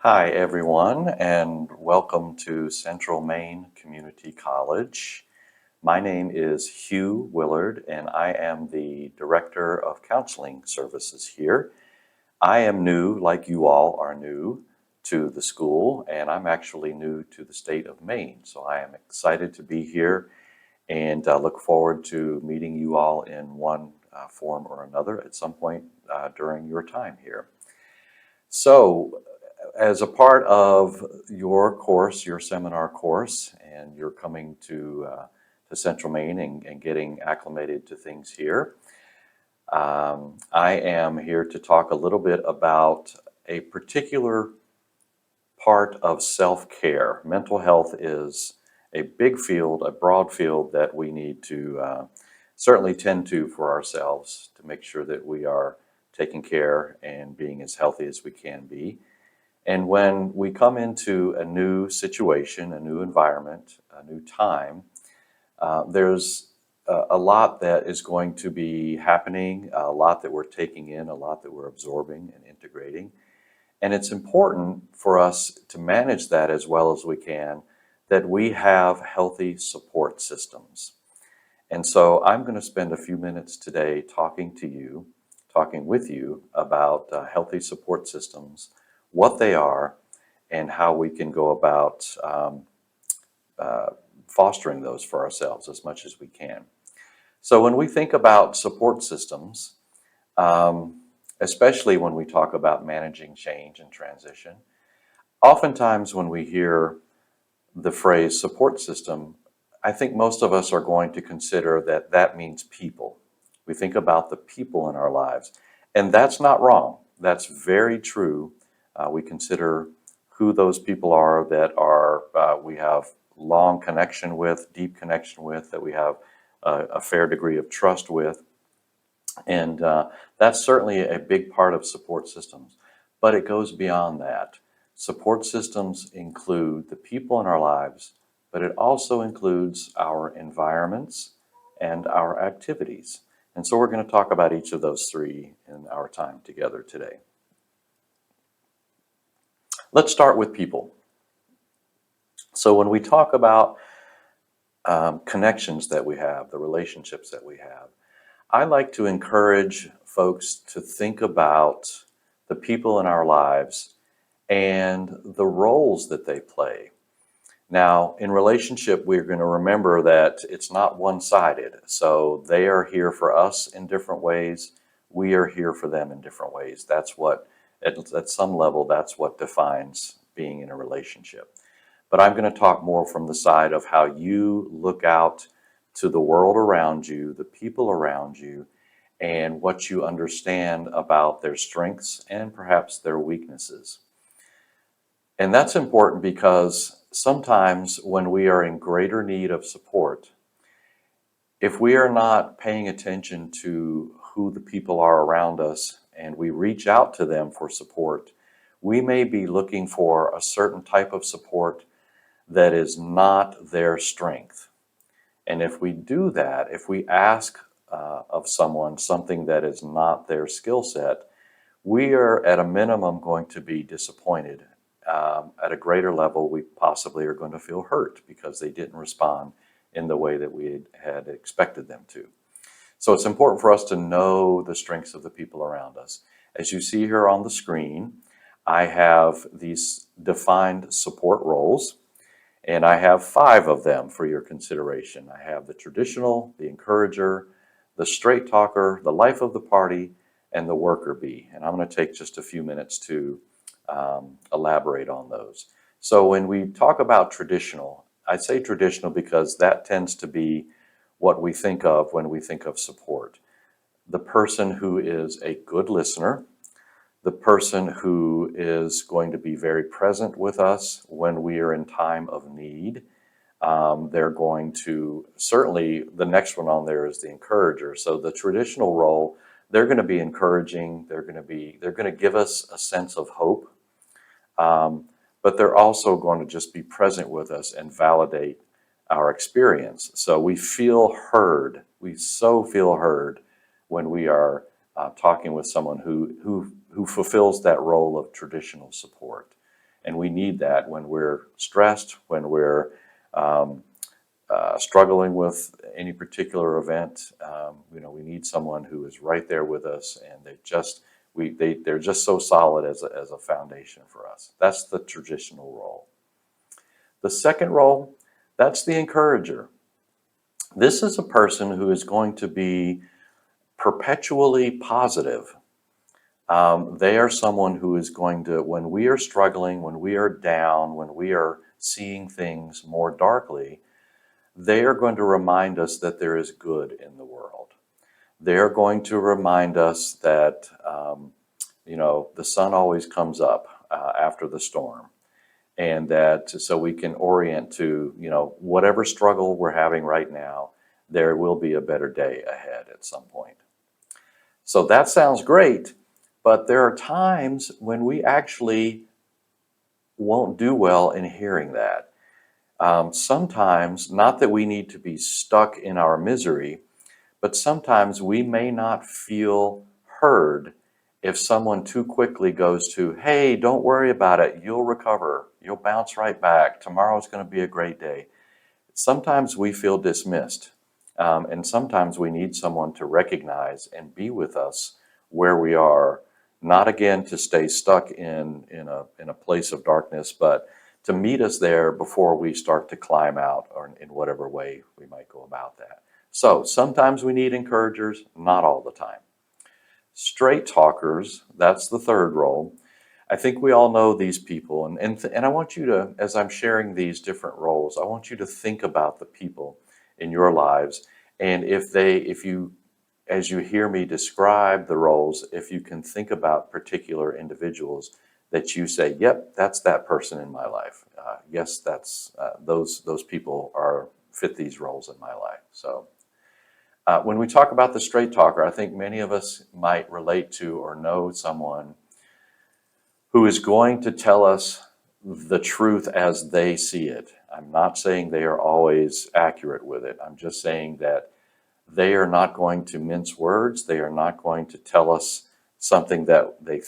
Hi, everyone, and welcome to Central Maine Community College. My name is Hugh Willard, and I am the Director of Counseling Services here. I am new, like you all are new, to the school, and I'm actually new to the state of Maine. So I am excited to be here and look forward to meeting you all in one form or another at some point during your time here. So, as a part of your course, your seminar course, and you're coming to Central Maine and getting acclimated to things here, I am here to talk a little bit about a particular part of self-care. Mental health is a big field, a broad field that we need to certainly tend to for ourselves to make sure that we are taking care and being as healthy as we can be. And when we come into a new situation, a new environment, a new time, there's a lot that is going to be happening, a lot that we're taking in, a lot that we're absorbing and integrating. And it's important for us to manage that as well as we can, that we have healthy support systems. And so I'm going to spend a few minutes today talking with you about healthy support systems, what they are, and how we can go about uh, fostering those for ourselves as much as we can. So when we think about support systems, um, especially when we talk about managing change and transition, oftentimes when we hear the phrase support system, I think most of us are going to consider that that means people. We think about the people in our lives, and that's not wrong. That's very true. We consider who those people are that are we have long connection with, deep connection with, that we have a fair degree of trust with, and that's certainly a big part of support systems. But it goes beyond that. Support systems include the people in our lives, but it also includes our environments and our activities. And so we're going to talk about each of those three in our time together today. Let's start with people. So when we talk about connections that we have, the relationships that we have, I like to encourage folks to think about the people in our lives and the roles that they play. Now, in relationship, we're going to remember that it's not one-sided. So they are here for us in different ways. We are here for them in different ways. That's what, at some level, that's what defines being in a relationship. But I'm going to talk more from the side of how you look out to the world around you, the people around you, and what you understand about their strengths and perhaps their weaknesses. And that's important because sometimes when we are in greater need of support, if we are not paying attention to who the people are around us and we reach out to them for support, we may be looking for a certain type of support that is not their strength. And if we do that, if we ask of someone something that is not their skill set, we are at a minimum going to be disappointed. At a greater level, we possibly are going to feel hurt because they didn't respond in the way that we had expected them to. So it's important for us to know the strengths of the people around us. As you see here on the screen, I have these defined support roles, and I have 5 of them for your consideration. I have the traditional, the encourager, the straight talker, the life of the party, and the worker bee. And I'm going to take just a few minutes to elaborate on those. So when we talk about traditional, I say traditional because that tends to be what we think of when we think of support. The person who is a good listener, the person who is going to be very present with us when we are in time of need. They're going to, certainly the next one on there is the encourager. So the traditional role, they're going to be encouraging, they're going to give us a sense of hope, but they're also going to just be present with us and validate our experience. So we feel heard. We so feel heard when we are talking with someone who fulfills that role of traditional support. And we need that when we're stressed, when we're struggling with any particular event. We need someone who is right there with us, and they're just so solid as a foundation for us. That's the traditional role. The second role, that's the encourager. This is a person who is going to be perpetually positive. They are someone who is going to, when we are struggling, when we are down, when we are seeing things more darkly, they are going to remind us that there is good in the world. They are going to remind us that, the sun always comes up after the storm. And that so we can orient to, whatever struggle we're having right now, there will be a better day ahead at some point. So that sounds great, but there are times when we actually won't do well in hearing that. Sometimes, not that we need to be stuck in our misery, but sometimes we may not feel heard if someone too quickly goes to, hey, don't worry about it, you'll recover, you'll bounce right back, tomorrow's going to be a great day. Sometimes we feel dismissed, and sometimes we need someone to recognize and be with us where we are, not again to stay stuck in a place of darkness, but to meet us there before we start to climb out, or in whatever way we might go about that. So sometimes we need encouragers, not all the time. Straight talkers, that's the third role. I think we all know these people, and I want you to, as I'm sharing these different roles, I want you to think about the people in your lives, and if you, as you hear me describe the roles, if you can think about particular individuals that you say, yep, that's that person in my life. Yes, that's those people fit these roles in my life. So. When we talk about the straight talker, I think many of us might relate to or know someone who is going to tell us the truth as they see it. I'm not saying they are always accurate with it. I'm just saying that they are not going to mince words. They are not going to tell us something that they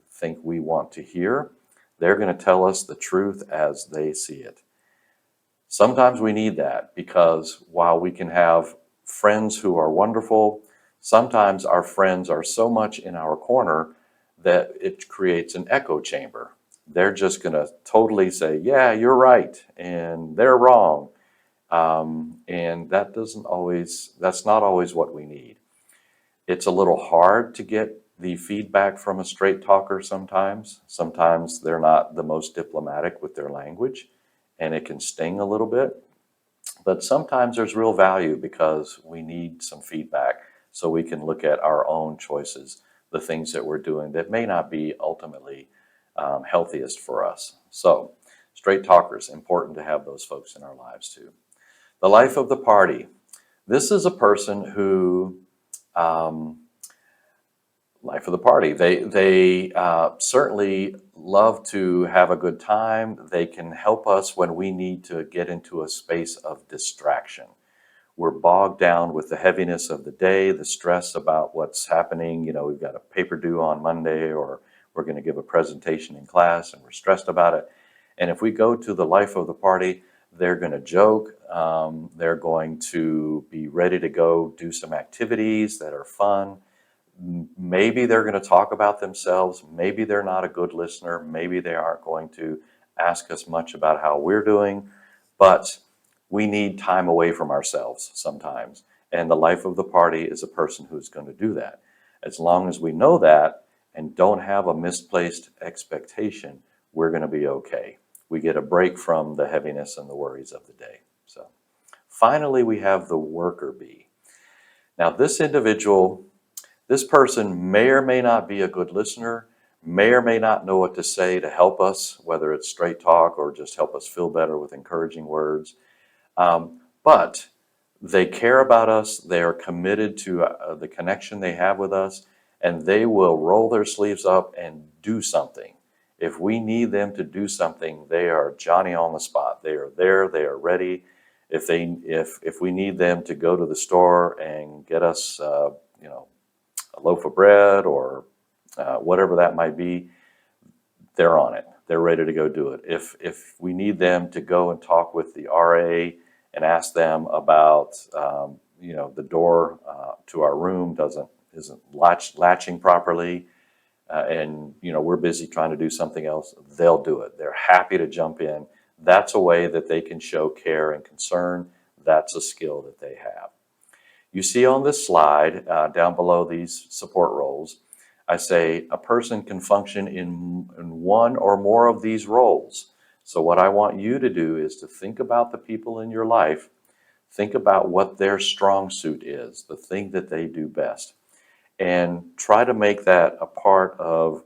think we want to hear. They're going to tell us the truth as they see it. Sometimes we need that, because while we can have friends who are wonderful, sometimes our friends are so much in our corner that it creates an echo chamber. They're just going to totally say, yeah, you're right, and they're wrong. And that's not always what we need. It's a little hard to get the feedback from a straight talker sometimes. Sometimes they're not the most diplomatic with their language, and it can sting a little bit. But sometimes there's real value, because we need some feedback so we can look at our own choices, the things that we're doing that may not be ultimately healthiest for us. So straight talkers, important to have those folks in our lives too. The life of the party. This is a person who, life of the party, they certainly love to have a good time. They can help us when we need to get into a space of distraction. We're bogged down with the heaviness of the day, the stress about what's happening. We've got a paper due on Monday, or we're going to give a presentation in class and we're stressed about it. And if we go to the life of the party, they're going to joke. They're going to be ready to go do some activities that are fun. Maybe they're going to talk about themselves. Maybe they're not a good listener. Maybe they aren't going to ask us much about how we're doing. But we need time away from ourselves sometimes. And the life of the party is a person who's going to do that. As long as we know that and don't have a misplaced expectation, we're going to be okay. We get a break from the heaviness and the worries of the day. So finally, we have the worker bee. Now, this person may or may not be a good listener, may or may not know what to say to help us, whether it's straight talk or just help us feel better with encouraging words. But they care about us. They are committed to the connection they have with us, and they will roll their sleeves up and do something. If we need them to do something, they are Johnny on the spot. They are there. They are ready. If we need them to go to the store and get us, a loaf of bread or whatever that might be, they're on it. they're ready to go do it. If we need them to go and talk with the RA and ask them about, the door to our room isn't latching properly, and we're busy trying to do something else, they'll do it. They're happy to jump in. That's a way that they can show care and concern. That's a skill that they have. You see on this slide, down below these support roles, I say a person can function in one or more of these roles. So what I want you to do is to think about the people in your life, think about what their strong suit is, the thing that they do best, and try to make that a part of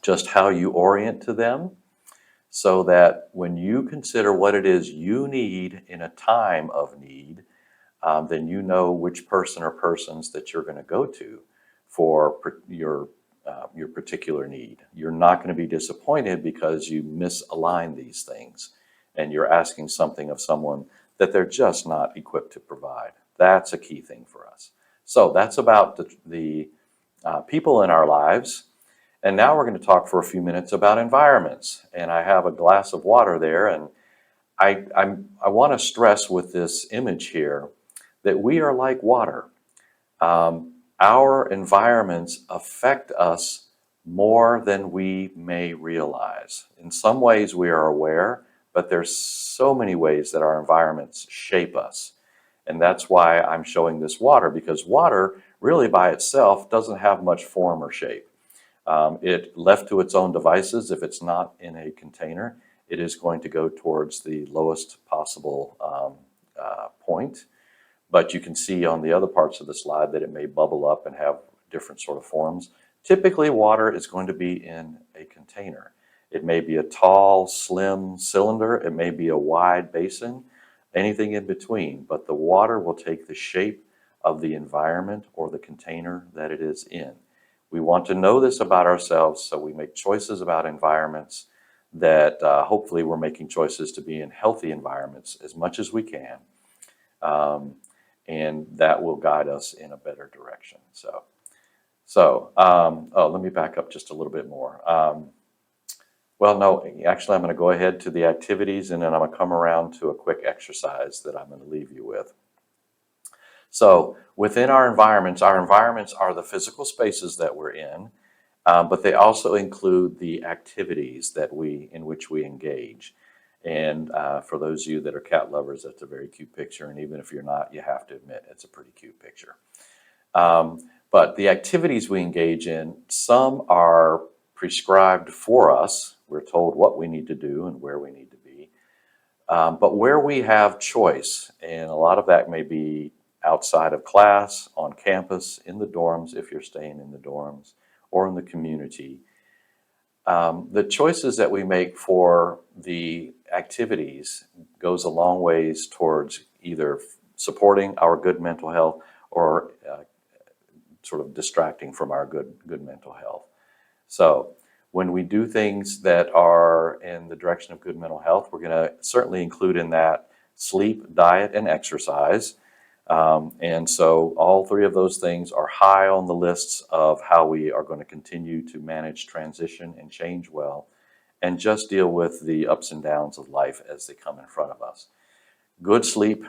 just how you orient to them, so that when you consider what it is you need in a time of need, then you know which person or persons that you're going to go to for your particular need. You're not going to be disappointed because you misalign these things and you're asking something of someone that they're just not equipped to provide. That's a key thing for us. So that's about the people in our lives. And now we're going to talk for a few minutes about environments. And I have a glass of water there, and I want to stress with this image here that we are like water. Our environments affect us more than we may realize. In some ways we are aware, but there's so many ways that our environments shape us. And that's why I'm showing this water, because water really by itself doesn't have much form or shape. It left to its own devices, if it's not in a container, it is going to go towards the lowest possible point. But you can see on the other parts of the slide that it may bubble up and have different sort of forms. Typically, water is going to be in a container. It may be a tall, slim cylinder. It may be a wide basin, anything in between. But the water will take the shape of the environment or the container that it is in. We want to know this about ourselves, so we make choices about environments that hopefully we're making choices to be in healthy environments as much as we can. And that will guide us in a better direction. Let me back up just a little bit more. Well, no, actually I'm going to go ahead to the activities, and then I'm going to come around to a quick exercise that I'm going to leave you with. So within our environments are the physical spaces that we're in, but they also include the activities in which we engage. And for those of you that are cat lovers, that's a very cute picture. And even if you're not, you have to admit it's a pretty cute picture. But the activities we engage in, some are prescribed for us. We're told what we need to do and where we need to be. But where we have choice, and a lot of that may be outside of class, on campus, in the dorms, if you're staying in the dorms, or in the community. The choices that we make for the activities goes a long ways towards either supporting our good mental health or sort of distracting from our good mental health. So when we do things that are in the direction of good mental health, we're going to certainly include in that sleep, diet, and exercise. And so all three of those things are high on the lists of how we are going to continue to manage transition and change well, and just deal with the ups and downs of life as they come in front of us. Good sleep,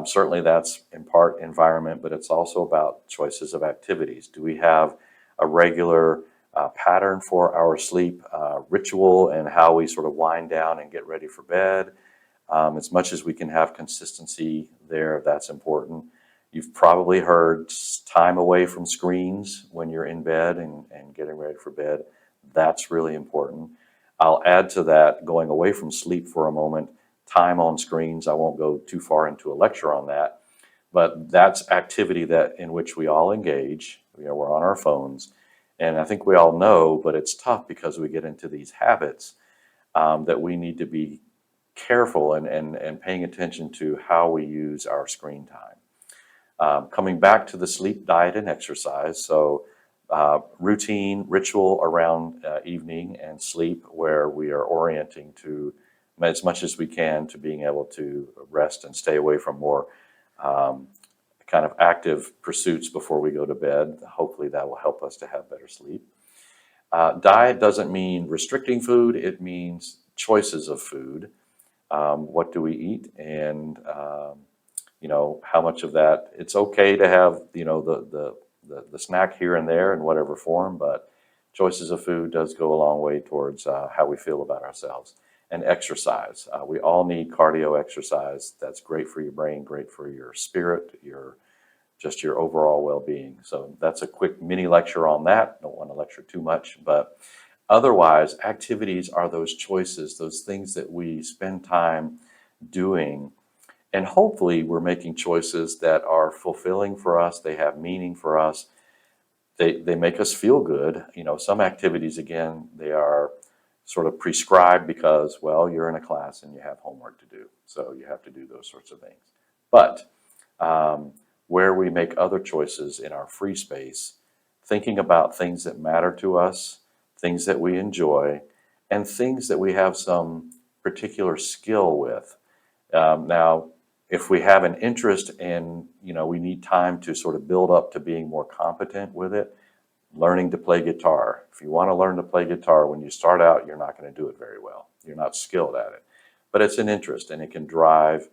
certainly that's in part environment, but it's also about choices of activities. Do we have a regular pattern for our sleep ritual and how we sort of wind down and get ready for bed? As much as we can have consistency there, that's important. You've probably heard time away from screens when you're in bed and getting ready for bed. That's really important. I'll add to that, going away from sleep for a moment, time on screens. I won't go too far into a lecture on that, but that's activity in which we all engage. We're on our phones, and I think we all know, but it's tough because we get into these habits that we need to be careful and paying attention to how we use our screen time. Coming back to the sleep, diet, and exercise. So routine, ritual around evening and sleep, where we are orienting to, as much as we can, to being able to rest and stay away from more kind of active pursuits before we go to bed. Hopefully that will help us to have better sleep. Diet doesn't mean restricting food, it means choices of food. What do we eat? And, how much of that, it's okay to have, the snack here and there in whatever form, but choices of food does go a long way towards how we feel about ourselves. And exercise. We all need cardio exercise. That's great for your brain, great for your spirit, just your overall well-being. So that's a quick mini lecture on that. Don't want to lecture too much, but otherwise, activities are those choices, those things that we spend time doing. And hopefully we're making choices that are fulfilling for us. They have meaning for us. They make us feel good. Some activities, again, they are sort of prescribed because, well, you're in a class and you have homework to do. So you have to do those sorts of things. But where we make other choices in our free space, thinking about things that matter to us, things that we enjoy, and things that we have some particular skill with. Now, if we have an interest and we need time to sort of build up to being more competent with it, learning to play guitar. If you want to learn to play guitar, when you start out, you're not going to do it very well. You're not skilled at it. But it's an interest and it can drive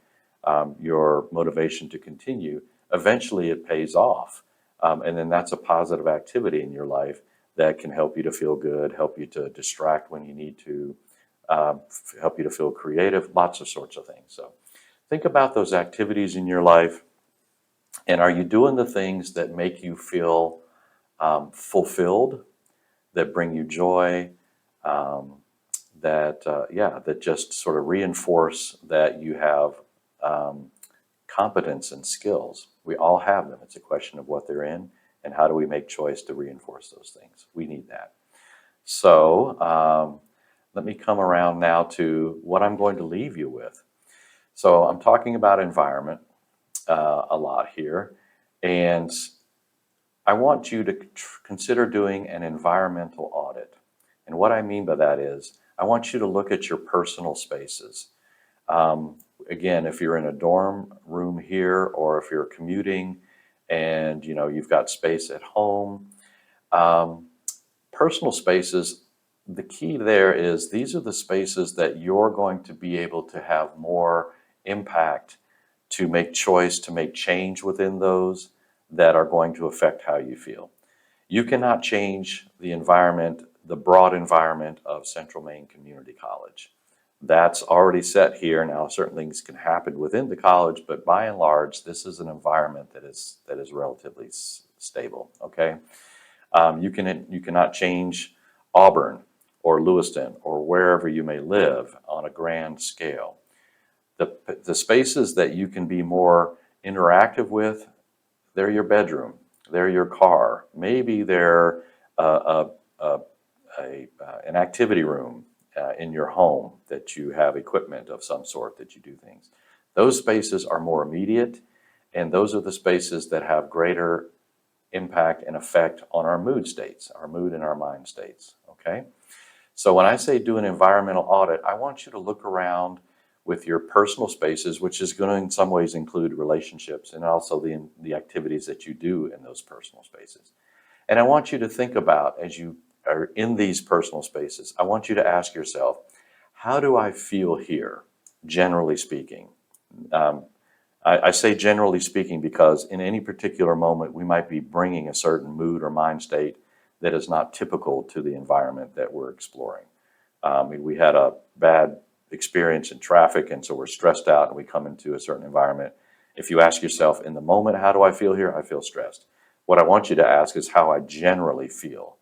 your motivation to continue. Eventually it pays off. And then that's a positive activity in your life that can help you to feel good, help you to distract when you need to, help you to feel creative, lots of sorts of things. So think about those activities in your life. And are you doing the things that make you feel fulfilled, that bring you joy, that just sort of reinforce that you have competence and skills? We all have them. It's a question of what they're in and how do we make choice to reinforce those things. We need that. So let me come around now to what I'm going to leave you with. So I'm talking about environment a lot here, and I want you to consider doing an environmental audit. And what I mean by that is I want you to look at your personal spaces. Again, if you're in a dorm room here or if you're commuting and you've got space at home, personal spaces, the key there is these are the spaces that you're going to be able to have more impact, to make choice, to make change within those that are going to affect how you feel. You cannot change the environment, the broad environment of Central Maine Community College. That's already set here. Now, certain things can happen within the college, but by and large, this is an environment that is relatively stable. Okay, you cannot change Auburn or Lewiston or wherever you may live on a grand scale. The spaces that you can be more interactive with, they're your bedroom, they're your car, maybe they're an activity room in your home that you have equipment of some sort that you do things. Those spaces are more immediate, and those are the spaces that have greater impact and effect on our mood states, our mood and our mind states, okay? So when I say do an environmental audit, I want you to look around with your personal spaces, which is going to in some ways include relationships and also the activities that you do in those personal spaces. And I want you to think about, as you are in these personal spaces, I want you to ask yourself, how do I feel here, generally speaking? I say generally speaking because in any particular moment, we might be bringing a certain mood or mind state that is not typical to the environment that we're exploring. We had a bad experience in traffic, and so we're stressed out and we come into a certain environment. If you ask yourself in the moment, how do I feel here? I feel stressed. What I want you to ask is how I generally feel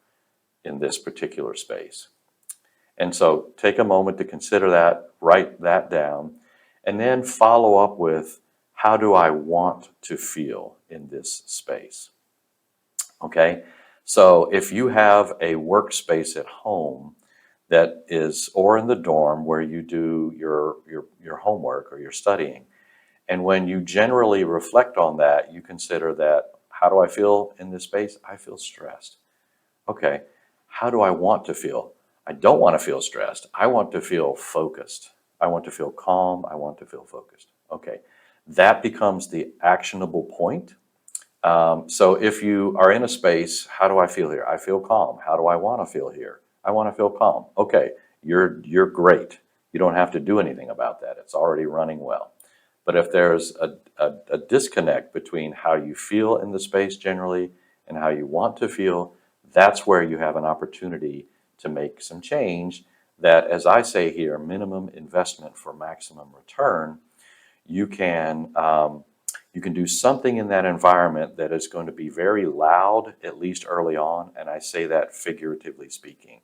in this particular space. And so take a moment to consider that, write that down, and then follow up with how do I want to feel in this space? Okay, so if you have a workspace at home that is, or in the dorm where you do your homework or your studying, and when you generally reflect on that, you consider that, how do I feel in this space? I feel stressed. Okay, how do I want to feel? I don't want to feel stressed. I want to feel focused. I want to feel calm. I want to feel focused. Okay, that becomes the actionable point So if you are in a space, how do I feel here? I feel calm. How do I want to feel here? I want to feel calm. Okay, you're great. You don't have to do anything about that. It's already running well. But if there's a disconnect between how you feel in the space generally and how you want to feel, that's where you have an opportunity to make some change that, as I say here, minimum investment for maximum return. You can you can do something in that environment that is going to be very loud, at least early on, and I say that figuratively speaking,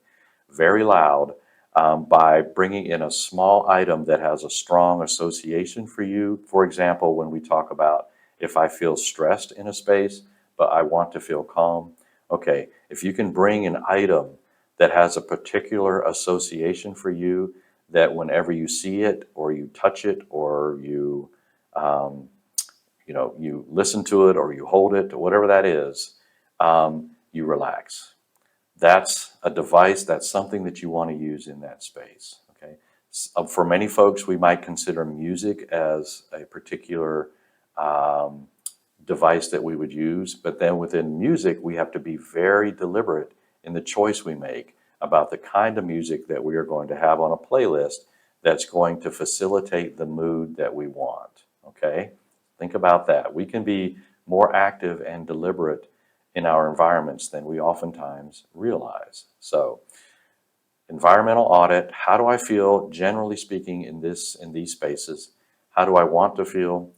very loud, by bringing in a small item that has a strong association for you. For example, when we talk about if I feel stressed in a space, but I want to feel calm, okay, if you can bring an item that has a particular association for you, that whenever you see it or you touch it or um, you listen to it or you hold it or whatever that is, you relax. That's a device, that's something that you want to use in that space. Okay. For many folks, we might consider music as a particular um, device that we would use, but then within music, we have to be very deliberate in the choice we make about the kind of music that we are going to have on a playlist that's going to facilitate the mood that we want. Okay. Think about that. We can be more active and deliberate in our environments than we oftentimes realize. So, environmental audit, how do I feel generally speaking in these spaces? How do I want to feel?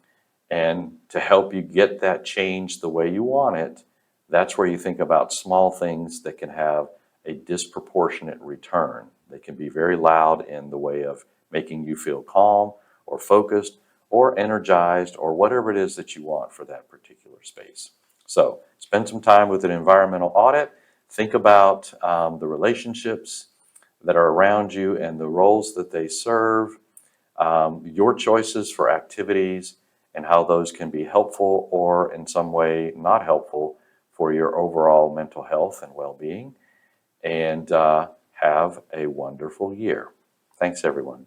And to help you get that change the way you want it, that's where you think about small things that can have a disproportionate return. They can be very loud in the way of making you feel calm or focused or energized or whatever it is that you want for that particular space. So spend some time with an environmental audit. Think about the relationships that are around you and the roles that they serve, your choices for activities, and how those can be helpful or in some way not helpful for your overall mental health and well-being. And have a wonderful year. Thanks, everyone.